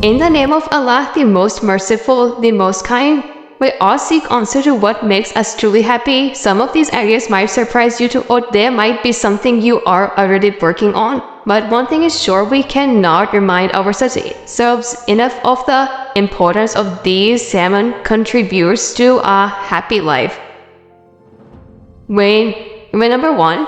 In the name of Allah, the most merciful, the most kind, we all seek answer to what makes us truly happy. Some of these areas might surprise you too, or there might be something you are already working on. But one thing is sure, we cannot remind ourselves enough of the importance of these 7 contributors to a happy life. Way number 1,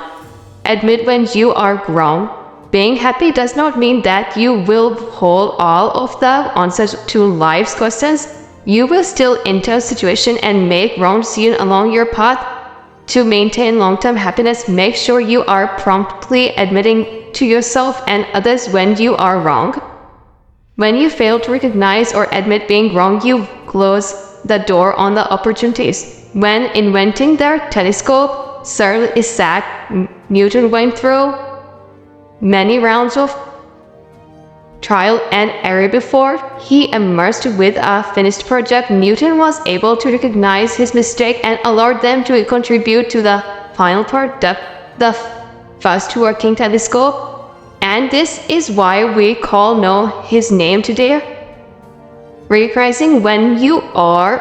admit when you are wrong. Being happy does not mean that you will hold all of the answers to life's questions. You will still enter a situation and make wrong decisions along your path. To maintain long-term happiness, make sure you are promptly admitting to yourself and others when you are wrong. When you fail to recognize or admit being wrong, you close the door on the opportunities. When inventing the telescope, Sir Isaac Newton went through many rounds of trial and error before he emerged with a finished project. Newton was able to recognize his mistake and allowed them to contribute to the final product, the first working telescope. And this is why we know his name today. Recognizing when you are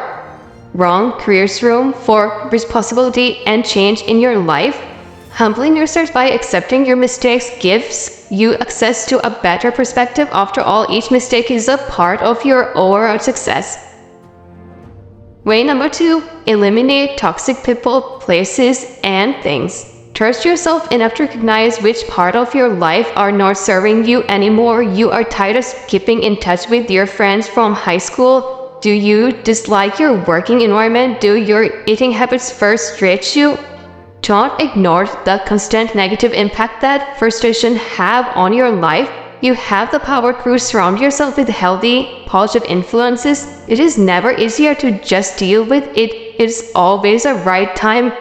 wrong creates room for responsibility and change in your life. Humbling yourself by accepting your mistakes gives you access to a better perspective. After all, each mistake is a part of your overall success. Way number 2, eliminate toxic people, places, and things. Trust yourself enough to recognize which part of your life are not serving you anymore. You are tired of keeping in touch with your friends from high school. Do you dislike your working environment? Do your eating habits frustrate you? Don't ignore the constant negative impact that frustration have on your life. You have the power to surround yourself with healthy, positive influences. It is never easier to just deal with it. It's always a right time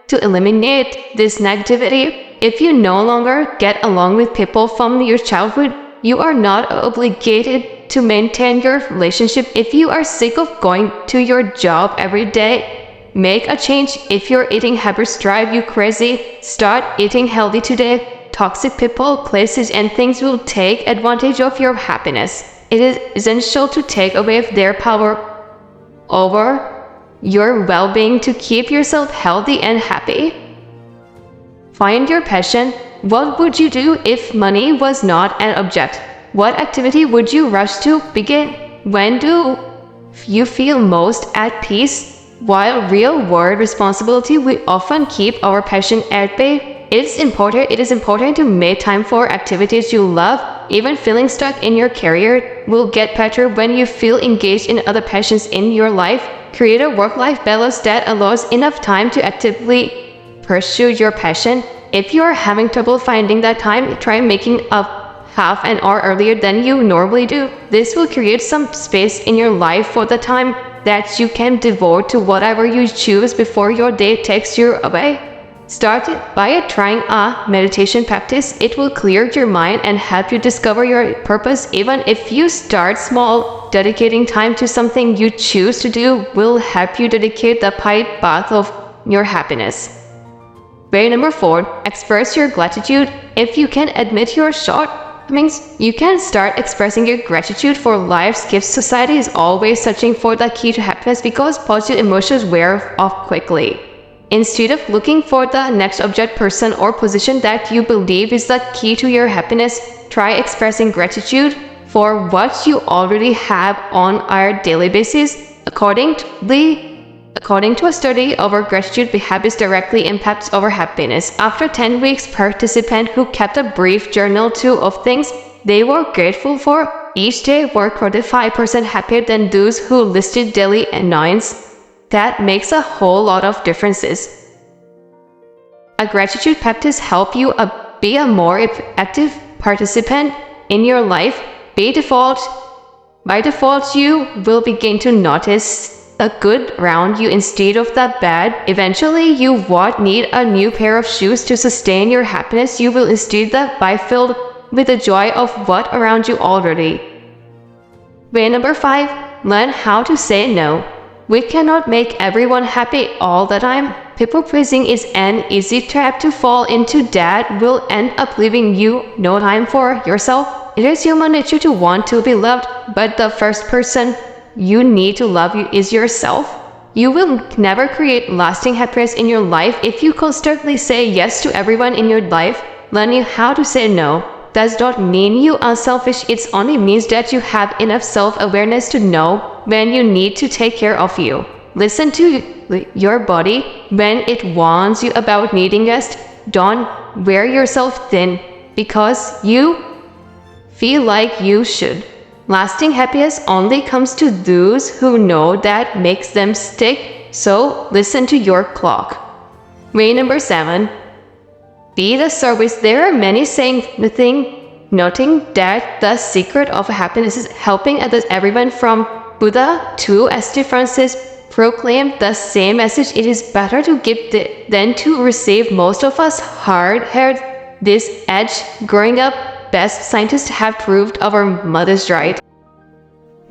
to eliminate this negativity. If you no longer get along with people from your childhood, you are not obligated to maintain your relationship. If you are sick of going to your job every day, make a change. If your eating habits drive you crazy, start eating healthy today. Toxic people, places, and things will take advantage of your happiness. It is essential to take away their power over your well-being to keep yourself healthy and happy. Find your passion. What would you do if money was not an object? What activity would you rush to begin? When do you feel most at peace? While real-world responsibility, we often keep our passion at bay. It is important to make time for activities you love. Even feeling stuck in your career will get better when you feel engaged in other passions in your life. Create a work-life balance that allows enough time to actively pursue your passion. If you are having trouble finding that time, try making up half an hour earlier than you normally do. This will create some space in your life for the time that you can devote to whatever you choose before your day takes you away. Start by trying a meditation practice. It will clear your mind and help you discover your purpose. Even if you start small, dedicating time to something you choose to do will help you dedicate the path of your happiness. Way number 4, express your gratitude. If you can admit your shortcomings, you can start expressing your gratitude for life's gifts. Society is always searching for the key to happiness because positive emotions wear off quickly. Instead of looking for the next object, person, or position that you believe is the key to your happiness, try expressing gratitude for what you already have on a daily basis. According to a study, our gratitude habits directly impacts our happiness. After 10 weeks, participants who kept a brief journal of things they were grateful for each day were 45% happier than those who listed daily annoyances. That makes a whole lot of differences. A gratitude practice helps you be a more active participant in your life. By default, you will begin to notice the good around you instead of the bad. Eventually, you won't need a new pair of shoes to sustain your happiness. You will instead be filled with the joy of what around you already. Way number 5, learn how to say no. We cannot make everyone happy all the time. People pleasing is an easy trap to fall into that will end up leaving you no time for yourself. It is human nature to want to be loved, but the first person you need to love you is yourself. You will never create lasting happiness in your life if you constantly say yes to everyone in your life. Learning how to say no does not mean you are selfish. It only means that you have enough self-awareness to know when you need to take care of you. Listen to your body when it warns you about needing rest. Don't wear yourself thin because you feel like you should. Lasting happiness only comes to those who know that makes them stick, so listen to your clock. Way number 7. Be the service. There are many saying noting that the secret of happiness is helping others. Everyone from Buddha to St. Francis proclaimed the same message. It is better to give than to receive. Most of us hard-headed this edge growing up. Best scientists have proved our mother's right.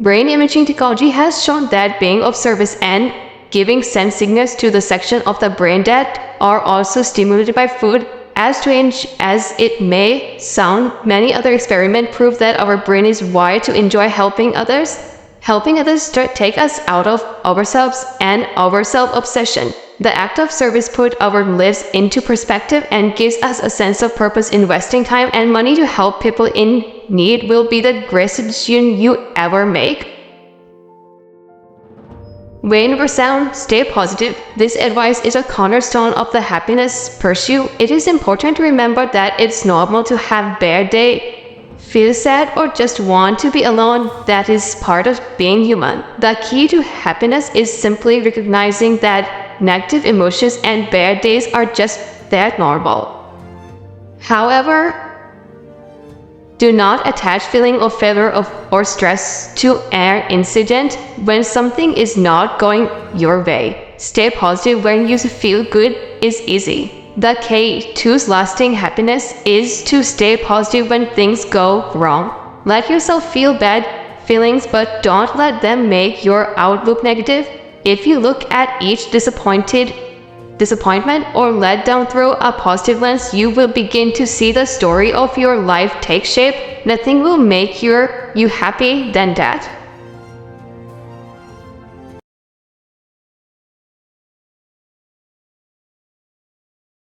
Brain imaging technology has shown that being of service and giving send signals to the section of the brain that are also stimulated by food. As strange as it may sound, many other experiments prove that our brain is wired to enjoy helping others. Helping others take us out of ourselves and our self-obsession. The act of service puts our lives into perspective and gives us a sense of purpose. Investing time and money to help people in need will be the greatest decision you ever make. Way number 7. Stay positive. This advice is a cornerstone of the happiness pursuit. It is important to remember that it's normal to have bad day, feel sad, or just want to be alone. That is part of being human. The key to happiness is simply recognizing that negative emotions and bad days are just that normal. However, do not attach feeling of failure or stress to an incident when something is not going your way. Stay positive when you feel good is easy. The key to lasting happiness is to stay positive when things go wrong. Let yourself feel bad feelings, but don't let them make your outlook negative. If you look at each disappointment or let down through a positive lens, you will begin to see the story of your life take shape. Nothing will make you happy than that.